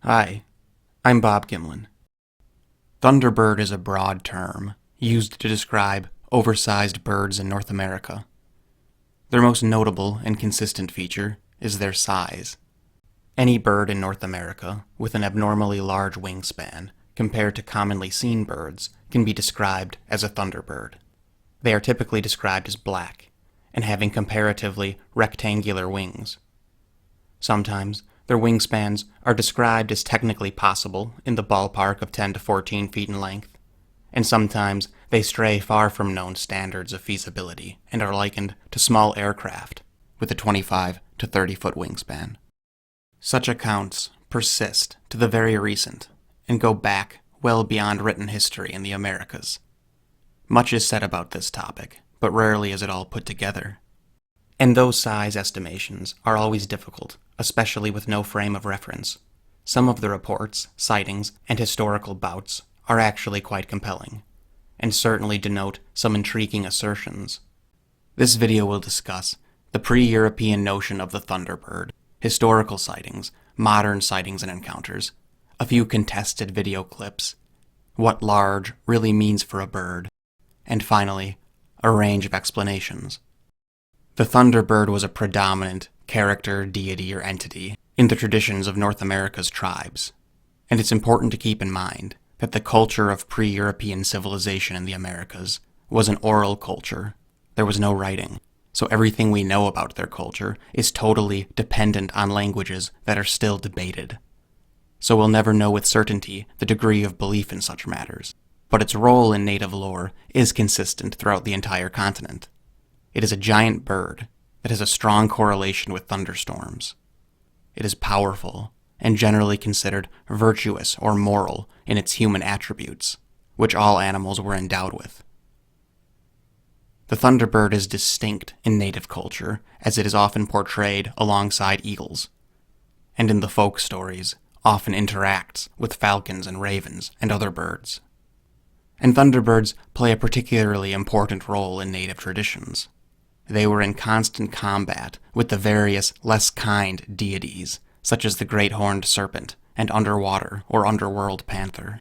Hi, I'm Bob Gimlin. Thunderbird is a broad term used to describe oversized birds in North America. Their most notable and consistent feature is their size. Any bird in North America with an abnormally large wingspan compared to commonly seen birds can be described as a thunderbird. They are typically described as black and having comparatively rectangular wings. Sometimes their wingspans are described as technically possible in the ballpark of 10 to 14 feet in length, and sometimes they stray far from known standards of feasibility and are likened to small aircraft with a 25 to 30 foot wingspan. Such accounts persist to the very recent and go back well beyond written history in the Americas. Much is said about this topic, but rarely is it all put together. And those size estimations are always difficult, especially with no frame of reference. Some of the reports, sightings, and historical bouts are actually quite compelling, and certainly denote some intriguing assertions. This video will discuss the pre-European notion of the Thunderbird, historical sightings, modern sightings and encounters, a few contested video clips, what large really means for a bird, and finally, a range of explanations. The Thunderbird was a predominant character, deity, or entity in the traditions of North America's tribes, and it's important to keep in mind that the culture of pre-European civilization in the Americas was an oral culture. There was no writing, so everything we know about their culture is totally dependent on languages that are still debated. So we'll never know with certainty the degree of belief in such matters, but its role in native lore is consistent throughout the entire continent. It is a giant bird that has a strong correlation with thunderstorms. It is powerful and generally considered virtuous or moral in its human attributes, which all animals were endowed with. The Thunderbird is distinct in native culture, as it is often portrayed alongside eagles, and in the folk stories often interacts with falcons and ravens and other birds. And Thunderbirds play a particularly important role in native traditions. They were in constant combat with the various less kind deities, such as the great horned serpent and underwater or underworld panther.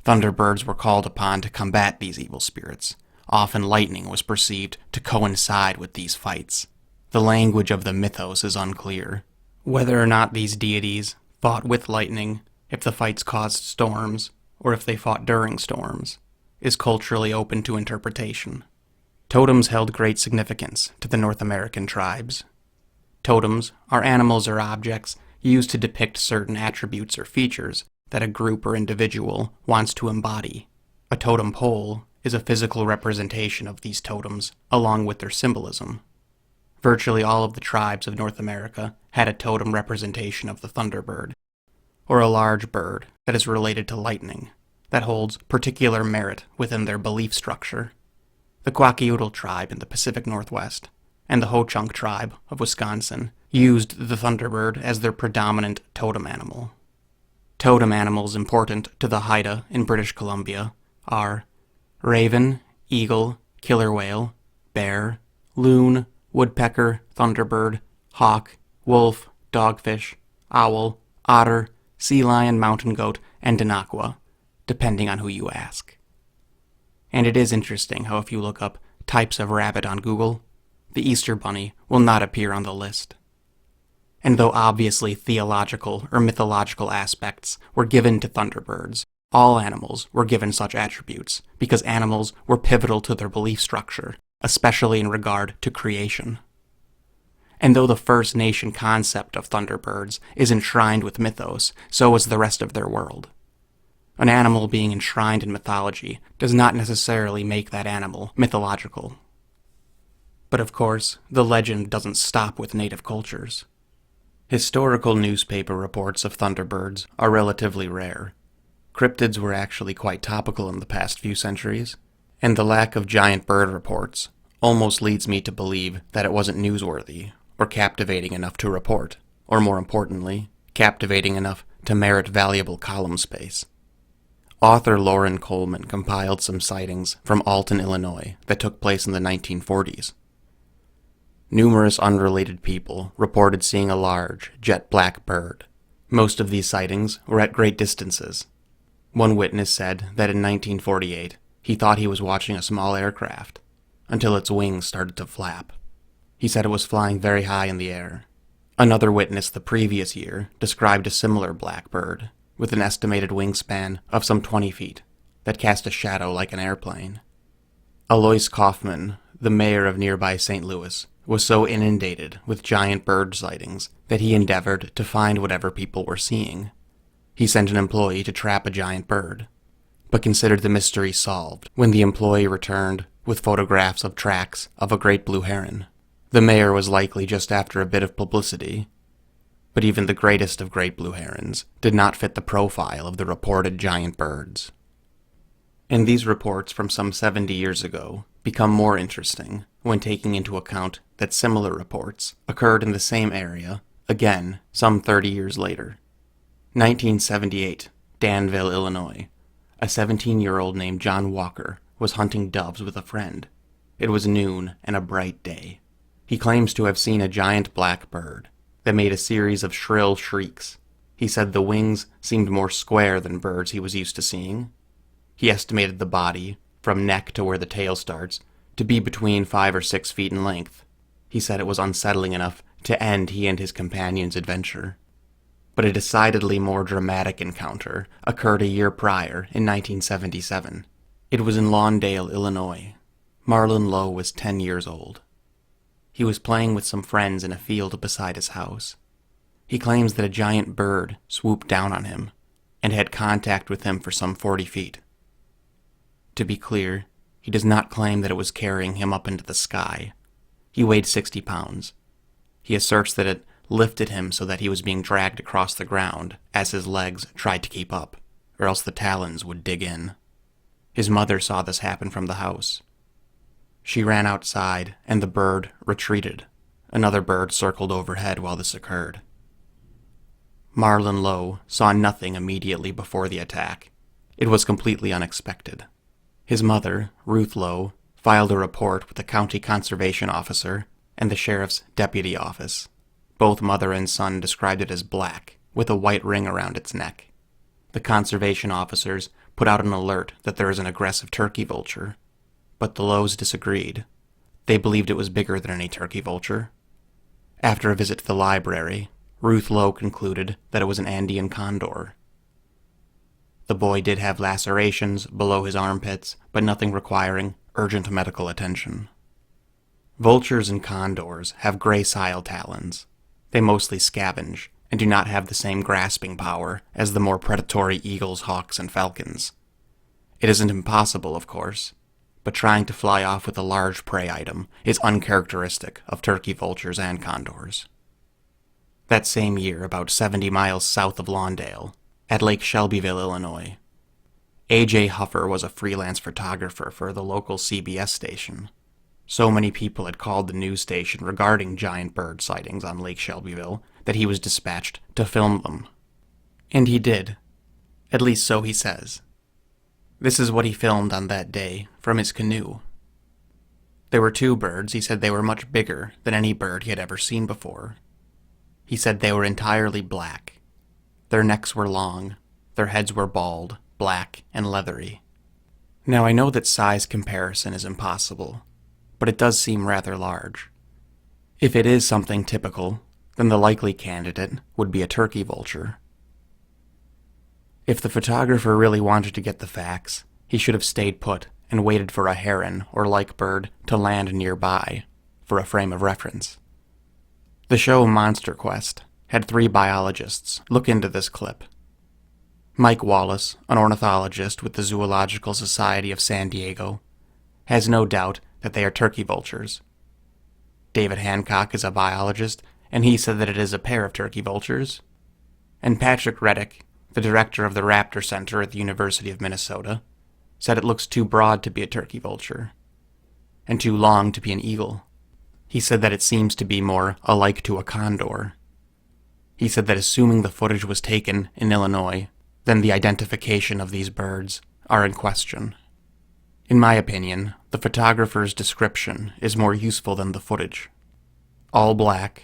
Thunderbirds were called upon to combat these evil spirits. Often lightning was perceived to coincide with these fights. The language of the mythos is unclear. Whether or not these deities fought with lightning, if the fights caused storms, or if they fought during storms, is culturally open to interpretation. Totems held great significance to the North American tribes. Totems are animals or objects used to depict certain attributes or features that a group or individual wants to embody. A totem pole is a physical representation of these totems, along with their symbolism. Virtually all of the tribes of North America had a totem representation of the Thunderbird, or a large bird that is related to lightning, that holds particular merit within their belief structure. The Kwakiutl tribe in the Pacific Northwest and the Ho-Chunk tribe of Wisconsin used the Thunderbird as their predominant totem animal. Totem animals important to the Haida in British Columbia are raven, eagle, killer whale, bear, loon, woodpecker, thunderbird, hawk, wolf, dogfish, owl, otter, sea lion, mountain goat, and denakwa, depending on who you ask. And it is interesting how if you look up types of rabbit on Google, the Easter bunny will not appear on the list. And though obviously theological or mythological aspects were given to thunderbirds, all animals were given such attributes because animals were pivotal to their belief structure, especially in regard to creation. And though the First Nation concept of thunderbirds is enshrined with mythos, so is the rest of their world. An animal being enshrined in mythology does not necessarily make that animal mythological. But of course, the legend doesn't stop with native cultures. Historical newspaper reports of thunderbirds are relatively rare. Cryptids were actually quite topical in the past few centuries, and the lack of giant bird reports almost leads me to believe that it wasn't newsworthy or captivating enough to report, or more importantly, captivating enough to merit valuable column space. Author Loren Coleman compiled some sightings from Alton, Illinois that took place in the 1940s. Numerous unrelated people reported seeing a large, jet black bird, Most of these sightings were at great distances. One witness said that in 1948 he thought he was watching a small aircraft, until its wings started to flap. He said it was flying very high in the air. Another witness the previous year described a similar black bird, with an estimated wingspan of some 20 feet, that cast a shadow like an airplane. Alois Kaufman, the mayor of nearby St. Louis, was so inundated with giant bird sightings that he endeavored to find whatever people were seeing. He sent an employee to trap a giant bird, but considered the mystery solved when the employee returned with photographs of tracks of a great blue heron. The mayor was likely just after a bit of publicity, but even the greatest of great blue herons did not fit the profile of the reported giant birds. And these reports from some 70 years ago become more interesting when taking into account that similar reports occurred in the same area, again, some 30 years later. 1978, Danville, Illinois. A 17-year-old named John Walker was hunting doves with a friend. It was noon and a bright day. He claims to have seen a giant black bird that made a series of shrill shrieks. He said the wings seemed more square than birds he was used to seeing. He estimated the body, from neck to where the tail starts, to be between 5 or 6 feet in length. He said it was unsettling enough to end he and his companion's adventure. But a decidedly more dramatic encounter occurred a year prior in 1977. It was in Lawndale, Illinois. Marlon Lowe was 10 years old. He was playing with some friends in a field beside his house. He claims that a giant bird swooped down on him and had contact with him for some 40 feet. To be clear, he does not claim that it was carrying him up into the sky. He weighed 60 pounds. He asserts that it lifted him so that he was being dragged across the ground as his legs tried to keep up, or else the talons would dig in. His mother saw this happen from the house. She ran outside, and the bird retreated. Another bird circled overhead while this occurred. Marlon Lowe saw nothing immediately before the attack. It was completely unexpected. His mother, Ruth Lowe, filed a report with the county conservation officer and the sheriff's deputy office. Both mother and son described it as black, with a white ring around its neck. The conservation officers put out an alert that there is an aggressive turkey vulture, but the Lowes disagreed. They believed it was bigger than any turkey vulture. After a visit to the library, Ruth Lowe concluded that it was an Andean condor. The boy did have lacerations below his armpits, but nothing requiring urgent medical attention. Vultures and condors have gracile talons. They mostly scavenge and do not have the same grasping power as the more predatory eagles, hawks, and falcons. It isn't impossible, of course, but trying to fly off with a large prey item is uncharacteristic of turkey vultures and condors. That same year, about 70 miles south of Lawndale, at Lake Shelbyville, Illinois, A.J. Huffer was a freelance photographer for the local CBS station. So many people had called the news station regarding giant bird sightings on Lake Shelbyville that he was dispatched to film them. And he did. At least so he says. This is what he filmed on that day from his canoe. There were 2 birds. He said they were much bigger than any bird he had ever seen before. He said they were entirely black. Their necks were long, their heads were bald, black, and leathery. Now I know that size comparison is impossible, but it does seem rather large. If it is something typical, then the likely candidate would be a turkey vulture. If the photographer really wanted to get the facts, he should have stayed put and waited for a heron or like bird to land nearby for a frame of reference. The show Monster Quest had 3 biologists look into this clip. Mike Wallace, an ornithologist with the Zoological Society of San Diego, has no doubt that they are turkey vultures. David Hancock is a biologist, and he said that it is a pair of turkey vultures. And Patrick Reddick, the director of the Raptor Center at the University of Minnesota, said it looks too broad to be a turkey vulture, and too long to be an eagle. He said that it seems to be more alike to a condor. He said that assuming the footage was taken in Illinois, then the identification of these birds are in question. In my opinion, the photographer's description is more useful than the footage. All black,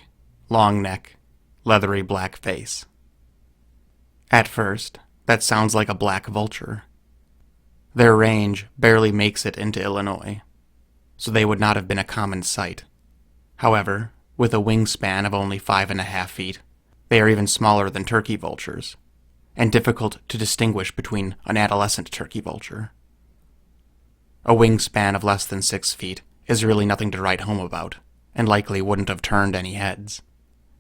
long neck, leathery black face. At first, that sounds like a black vulture. Their range barely makes it into Illinois, so they would not have been a common sight. However, with a wingspan of only 5.5 feet, they are even smaller than turkey vultures, and difficult to distinguish between an adolescent turkey vulture. A wingspan of less than 6 feet is really nothing to write home about, and likely wouldn't have turned any heads.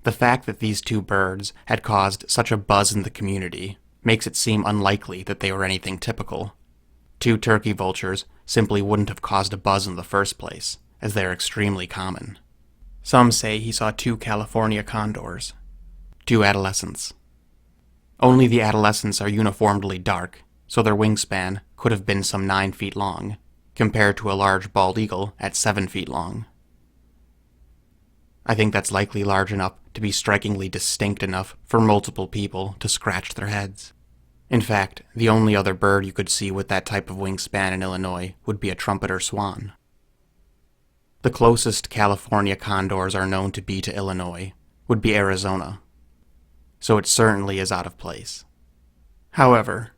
The fact that these two birds had caused such a buzz in the community makes it seem unlikely that they were anything typical. Two turkey vultures simply wouldn't have caused a buzz in the first place, as they are extremely common. Some say he saw 2 California condors, 2 adolescents. Only the adolescents are uniformly dark, so their wingspan could have been some 9 feet long, compared to a large bald eagle at 7 feet long. I think that's likely large enough to be strikingly distinct enough for multiple people to scratch their heads. In fact, the only other bird you could see with that type of wingspan in Illinois would be a trumpeter swan. The closest California condors are known to be to Illinois would be Arizona, so it certainly is out of place. However,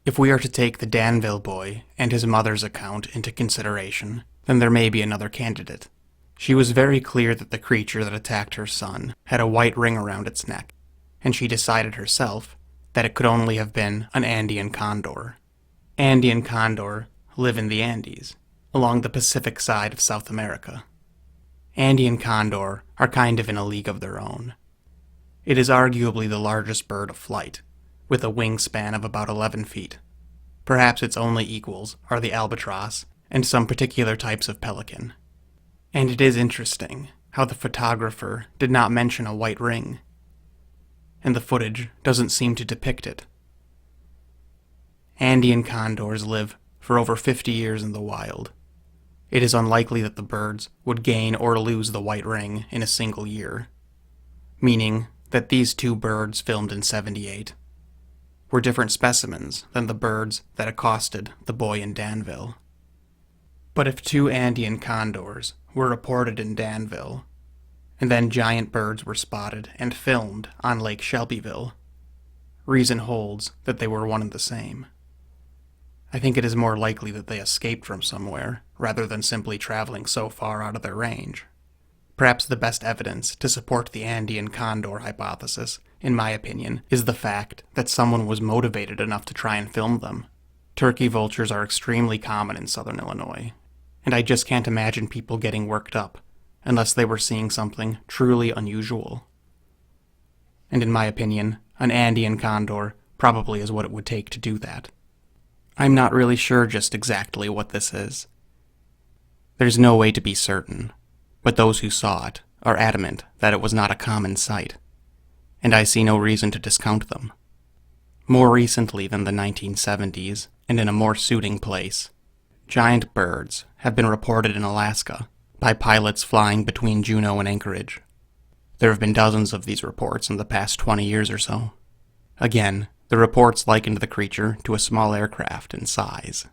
if we are to take the Danville boy and his mother's account into consideration, then there may be another candidate. She was very clear that the creature that attacked her son had a white ring around its neck, and she decided herself that it could only have been an Andean condor. Andean condor live in the Andes, along the Pacific side of South America. Andean condor are kind of in a league of their own. It is arguably the largest bird of flight, with a wingspan of about 11 feet. Perhaps its only equals are the albatross and some particular types of pelican. And it is interesting how the photographer did not mention a white ring, and the footage doesn't seem to depict it. Andean condors live for over 50 years in the wild. It is unlikely that the birds would gain or lose the white ring in a single year, meaning that these two birds filmed in '78 were different specimens than the birds that accosted the boy in Danville. But if 2 Andean condors were reported in Danville, and then giant birds were spotted and filmed on Lake Shelbyville, reason holds that they were one and the same. I think it is more likely that they escaped from somewhere, rather than simply traveling so far out of their range. Perhaps the best evidence to support the Andean condor hypothesis, in my opinion, is the fact that someone was motivated enough to try and film them. Turkey vultures are extremely common in southern Illinois, and I just can't imagine people getting worked up unless they were seeing something truly unusual. And in my opinion, an Andean condor probably is what it would take to do that. I'm not really sure just exactly what this is. There's no way to be certain, but those who saw it are adamant that it was not a common sight, and I see no reason to discount them. More recently than the 1970s, and in a more suiting place, giant birds have been reported in Alaska by pilots flying between Juneau and Anchorage. There have been dozens of these reports in the past 20 years or so. Again, the reports likened the creature to a small aircraft in size.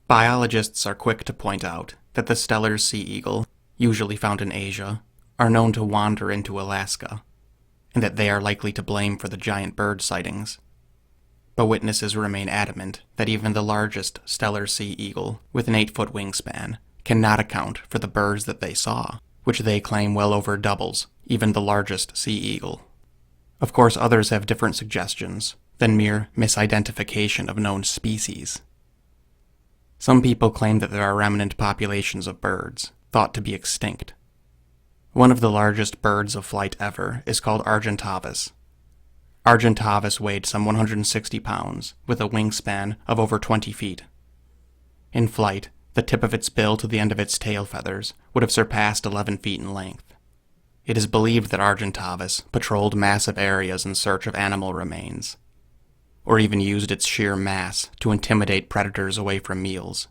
Biologists are quick to point out that the Steller sea eagle, usually found in Asia, are known to wander into Alaska, and that they are likely to blame for the giant bird sightings. But witnesses remain adamant that even the largest Steller sea eagle, with an 8-foot wingspan, cannot account for the birds that they saw, which they claim well over doubles even the largest sea eagle. Of course, others have different suggestions than mere misidentification of known species. Some people claim that there are remnant populations of birds, thought to be extinct. One of the largest birds of flight ever is called Argentavis. Argentavis weighed some 160 pounds, with a wingspan of over 20 feet. In flight, the tip of its bill to the end of its tail feathers would have surpassed 11 feet in length. It is believed that Argentavis patrolled massive areas in search of animal remains, or even used its sheer mass to intimidate predators away from meals.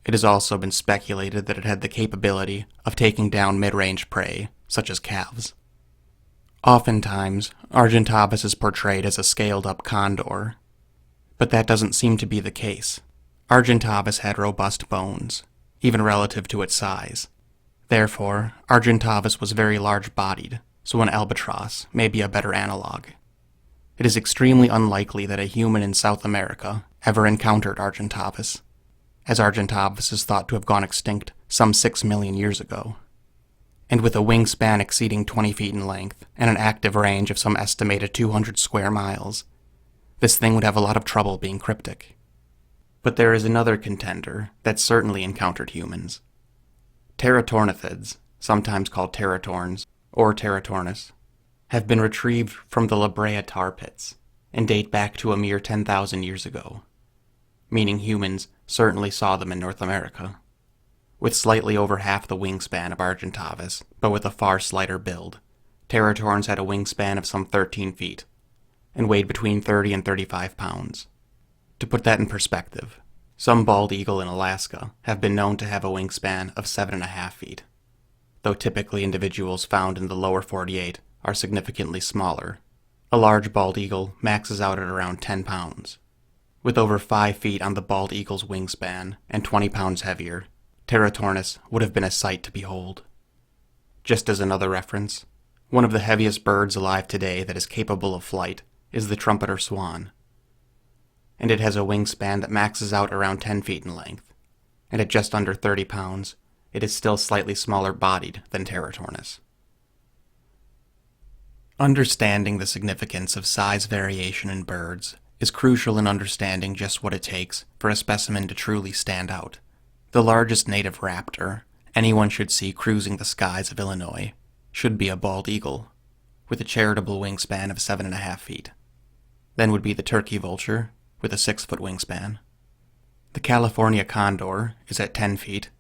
It has also been speculated that it had the capability of taking down mid-range prey, such as calves. Oftentimes, Argentavis is portrayed as a scaled-up condor, but that doesn't seem to be the case. Argentavis had robust bones, even relative to its size. Therefore, Argentavis was very large-bodied, so an albatross may be a better analog. It is extremely unlikely that a human in South America ever encountered Argentavis, as Argentavis is thought to have gone extinct some 6 million years ago. And with a wingspan exceeding 20 feet in length and an active range of some estimated 200 square miles, this thing would have a lot of trouble being cryptic. But there is another contender that certainly encountered humans. Teratornithids, sometimes called teratorns or teratornis, have been retrieved from the La Brea tar pits and date back to a mere 10,000 years ago, meaning humans certainly saw them in North America. With slightly over half the wingspan of Argentavis, but with a far slighter build, teratorns had a wingspan of some 13 feet and weighed between 30 and 35 pounds. To put that in perspective, some bald eagle in Alaska have been known to have a wingspan of 7.5 feet, though typically individuals found in the lower 48 are significantly smaller. A large bald eagle maxes out at around 10 pounds. With over 5 feet on the bald eagle's wingspan and 20 pounds heavier, Teratornis would have been a sight to behold. Just as another reference, one of the heaviest birds alive today that is capable of flight is the trumpeter swan, and it has a wingspan that maxes out around 10 feet in length, and at just under 30 pounds, it is still slightly smaller bodied than Teratornis. Understanding the significance of size variation in birds is crucial in understanding just what it takes for a specimen to truly stand out. The largest native raptor anyone should see cruising the skies of Illinois should be a bald eagle, with a charitable wingspan of 7.5 feet. Then would be the turkey vulture, with a 6-foot wingspan. The California condor is at 10 feet,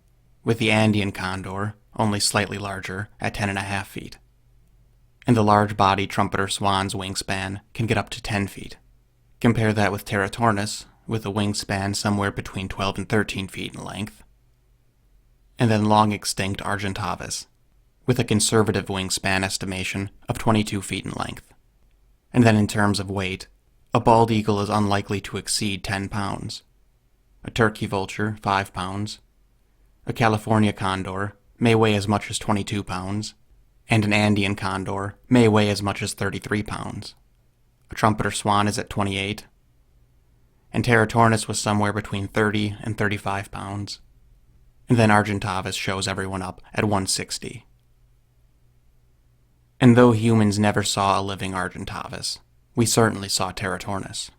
with the Andean condor only slightly larger at 10.5 feet. And the large-bodied trumpeter swan's wingspan can get up to 10 feet. Compare that with Teratornis, with a wingspan somewhere between 12 and 13 feet in length. And then long-extinct Argentavis, with a conservative wingspan estimation of 22 feet in length. And then in terms of weight, a bald eagle is unlikely to exceed 10 pounds. A turkey vulture, 5 pounds. A California condor may weigh as much as 22 pounds. And an Andean condor may weigh as much as 33 pounds. A trumpeter swan is at 28, and Teratornis was somewhere between 30 and 35 pounds. And then Argentavis shows everyone up at 160. And though humans never saw a living Argentavis, we certainly saw Teratornis.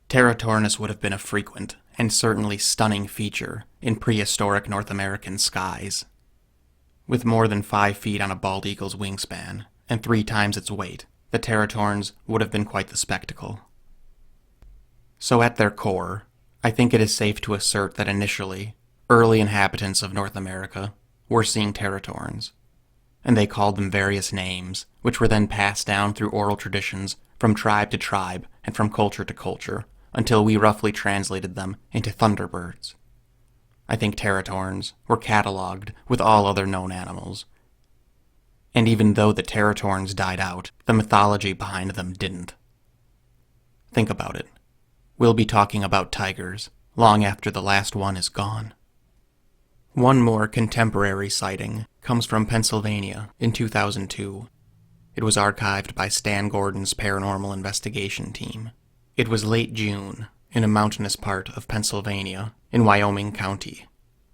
Teratornis would have been a frequent and certainly stunning feature in prehistoric North American skies. With more than 5 feet on a bald eagle's wingspan, and 3 times its weight, the Teratorns would have been quite the spectacle. So at their core, I think it is safe to assert that initially, early inhabitants of North America were seeing Teratorns, and they called them various names, which were then passed down through oral traditions from tribe to tribe and from culture to culture, until we roughly translated them into Thunderbirds. I think Teratorns were catalogued with all other known animals. And even though the Teratorns died out, the mythology behind them didn't. Think about it. We'll be talking about tigers long after the last one is gone. One more contemporary sighting comes from Pennsylvania in 2002. It was archived by Stan Gordon's paranormal investigation team. It was late June, in a mountainous part of Pennsylvania, in Wyoming County.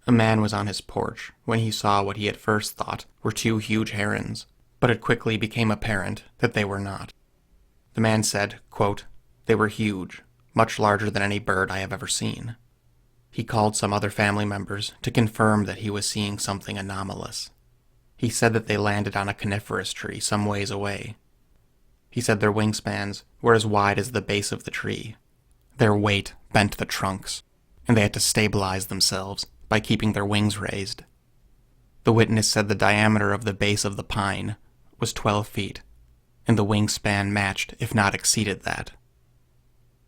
A man was on his porch when he saw what he at first thought were 2 huge herons, but it quickly became apparent that they were not. The man said, quote, "They were huge, much larger than any bird I have ever seen." He called some other family members to confirm that he was seeing something anomalous. He said that they landed on a coniferous tree some ways away. He said their wingspans were as wide as the base of the tree. Their weight bent the trunks, and they had to stabilize themselves by keeping their wings raised. The witness said the diameter of the base of the pine was 12 feet, and the wingspan matched, if not exceeded that.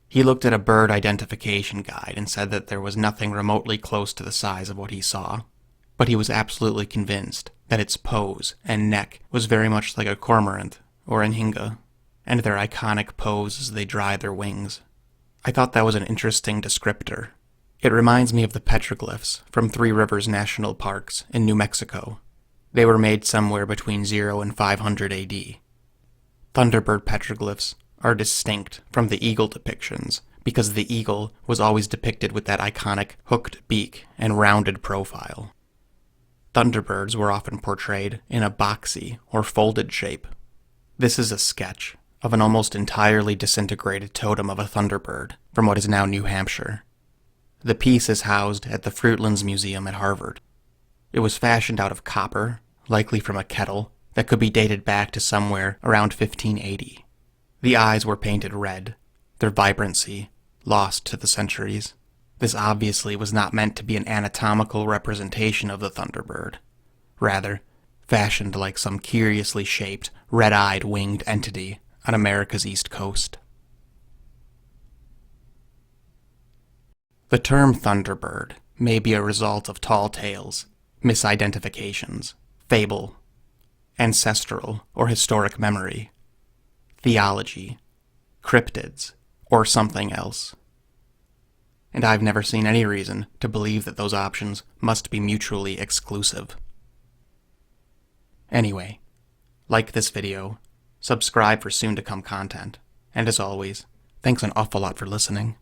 He looked at a bird identification guide and said that there was nothing remotely close to the size of what he saw, but he was absolutely convinced that its pose and neck was very much like a cormorant or an hinga, and their iconic pose as they dry their wings. I thought that was an interesting descriptor. It reminds me of the petroglyphs from Three Rivers National Parks in New Mexico. They were made somewhere between 0 and 500 AD. Thunderbird petroglyphs are distinct from the eagle depictions because the eagle was always depicted with that iconic hooked beak and rounded profile. Thunderbirds were often portrayed in a boxy or folded shape. This is a sketch of an almost entirely disintegrated totem of a thunderbird from what is now New Hampshire. The piece is housed at the Fruitlands Museum at Harvard. It was fashioned out of copper, likely from a kettle, that could be dated back to somewhere around 1580. The eyes were painted red, their vibrancy lost to the centuries. This obviously was not meant to be an anatomical representation of the thunderbird. Rather, fashioned like some curiously shaped, red-eyed winged entity on America's East Coast. The term Thunderbird may be a result of tall tales, misidentifications, fable, ancestral or historic memory, theology, cryptids, or something else. And I've never seen any reason to believe that those options must be mutually exclusive. Anyway, like this video, subscribe for soon-to-come content, and as always, thanks an awful lot for listening.